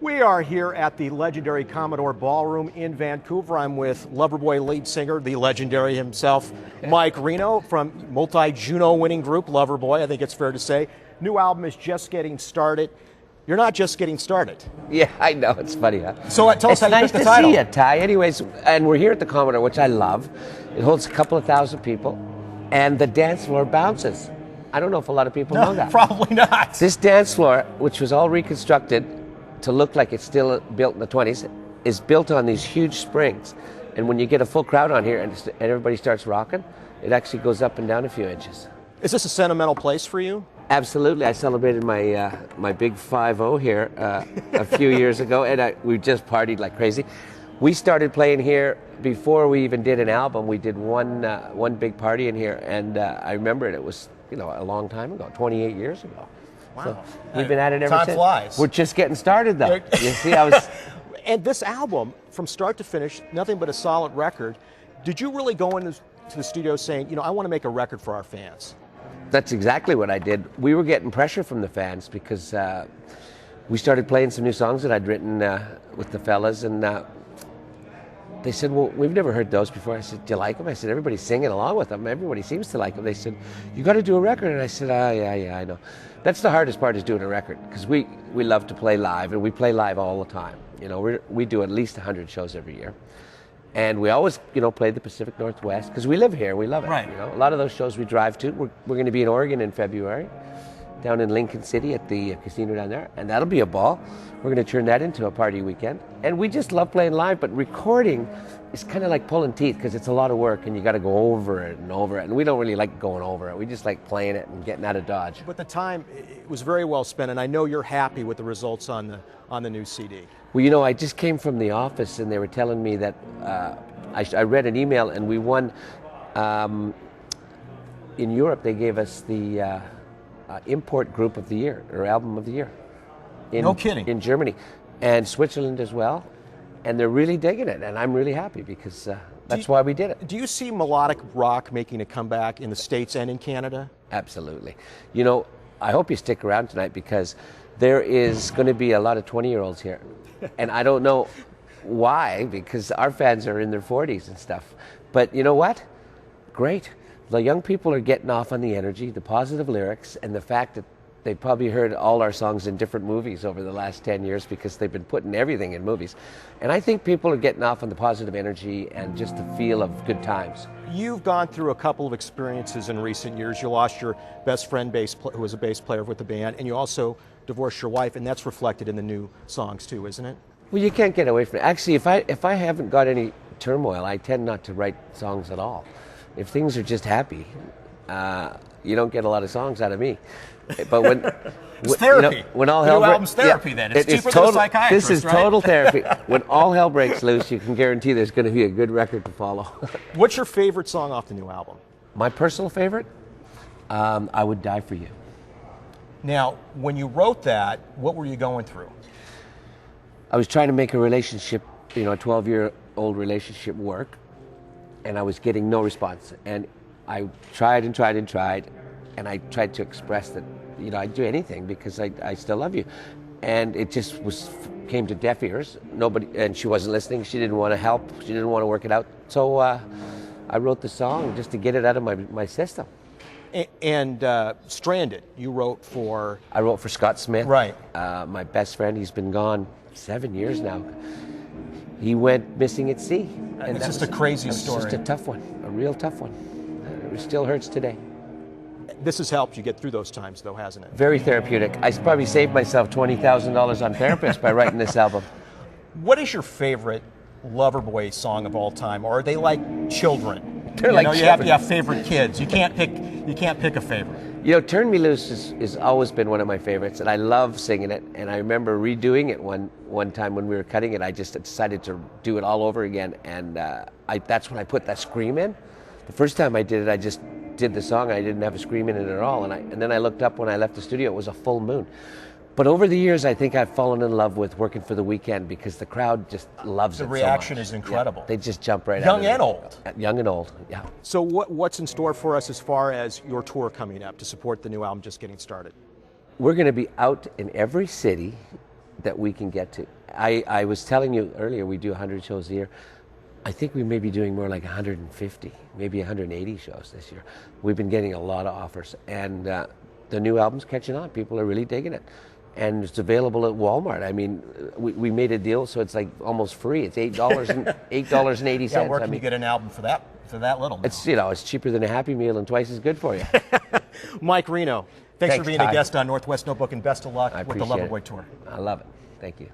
We are here at the legendary Commodore Ballroom in Vancouver. I'm with Loverboy lead singer, the legendary himself, Mike Reno, from multi-Juno winning group Loverboy, I think it's fair to say. New album is just getting started. You're not just getting started. Yeah, I know, it's funny, huh? So tell us how you nice picked the title. It's nice to see you, Ty. Anyways, and we're here at the Commodore, which I love. It holds a couple of thousand people, and the dance floor bounces. I don't know if a lot of people know that. Probably not. This dance floor, which was all reconstructed to look like it's still built in the 20s, is built on these huge springs. And when you get a full crowd on here and everybody starts rocking, it actually goes up and down a few inches. Is this a sentimental place for you? Absolutely. I celebrated my my big 5-0 here a few years ago, and we just partied like crazy. We started playing here before we even did an album. We did one big party in here, and I remember it. It was a long time ago, 28 years ago. Wow. So we've been at it ever since. Time flies. We're just getting started, though. You see, I was. And this album, from start to finish, nothing but a solid record. Did you really go into the studio saying, I want to make a record for our fans? That's exactly what I did. We were getting pressure from the fans because we started playing some new songs that I'd written with the fellas, and they said, well, we've never heard those before. I said, do you like them? I said, everybody's singing along with them. Everybody seems to like them. They said, you got to do a record. And I said, yeah, I know. That's the hardest part, is doing a record, because we love to play live, and we play live all the time. We do at least 100 shows every year. And we always, play the Pacific Northwest, because we live here. We love it. Right. A lot of those shows we drive to. We're going to be in Oregon in February, down in Lincoln City at the casino down there, and that'll be a ball. We're going to turn that into a party weekend. And we just love playing live, but recording is kind of like pulling teeth, because it's a lot of work, and you got to go over it and over it. And we don't really like going over it. We just like playing it and getting out of Dodge. But the time, it was very well spent, and I know you're happy with the results on the new CD. Well, I just came from the office, and they were telling me that I read an email, and we won. In Europe, they gave us the import group of the year, or album of the year. No kidding. In Germany, and Switzerland as well, and they're really digging it, and I'm really happy, because that's why we did it. Do you see melodic rock making a comeback in the States and in Canada? Absolutely. I hope you stick around tonight, because there is going to be a lot of 20-year-olds here, and I don't know why, because our fans are in their 40s and stuff. But you know what? Great. The young people are getting off on the energy, the positive lyrics, and the fact that they probably heard all our songs in different movies over the last 10 years, because they've been putting everything in movies. And I think people are getting off on the positive energy and just the feel of good times. You've gone through a couple of experiences in recent years. You lost your best friend, who was a bass player with the band, and you also divorced your wife, and that's reflected in the new songs too, isn't it? Well, you can't get away from it. Actually, if I haven't got any turmoil, I tend not to write songs at all. If things are just happy, you don't get a lot of songs out of me. But when it's therapy. When all the hell new album's therapy, then it's cheaper than a psychiatrist. This is total therapy. When all hell breaks loose, you can guarantee there's going to be a good record to follow. What's your favorite song off the new album? My personal favorite, I Would Die For You. Now, when you wrote that, what were you going through? I was trying to make a relationship, a 12-year-old relationship work, and I was getting no response. And I tried and tried and tried, and I tried to express that, I'd do anything, because I still love you. And it just came to deaf ears. And she wasn't listening. She didn't want to help. She didn't want to work it out. So I wrote the song just to get it out of my system. And Stranded, you wrote for... I wrote for Scott Smith. Right. My best friend. He's been gone 7 years now. He went missing at sea. And it's just a crazy story. It's just a tough one, a real tough one. It still hurts today. This has helped you get through those times, though, hasn't it? Very therapeutic. I probably saved myself $20,000 on therapists by writing this album. What is your favorite Loverboy song of all time? Or are they like children? They're like children. You have favorite kids. You can't pick a favorite. Turn Me Loose has always been one of my favorites, and I love singing it. And I remember redoing it one time when we were cutting it. I just decided to do it all over again, and that's when I put that scream in. The first time I did it, I just did the song. I didn't have a scream in it at all, and then I looked up when I left the studio. It was a full moon. But over the years, I think I've fallen in love with working for the weekend, because the crowd just loves it so much. The reaction is incredible. Yeah, they just jump right out. Young and old. Young and old, yeah. So what's in store for us as far as your tour coming up to support the new album just getting started? We're going to be out in every city that we can get to. I was telling you earlier, we do 100 shows a year. I think we may be doing more like 150, maybe 180 shows this year. We've been getting a lot of offers, and the new album's catching on. People are really digging it. And it's available at Walmart. I mean, we made a deal, so it's like almost free. It's $8 and $8.80. Yeah, where can you get an album for that little? Now? It's it's cheaper than a Happy Meal and twice as good for you. Mike Reno, thanks for being Ty. a guest on Northwest Notebook, and best of luck with the appreciate Loverboy it. tour. I love it. Thank you.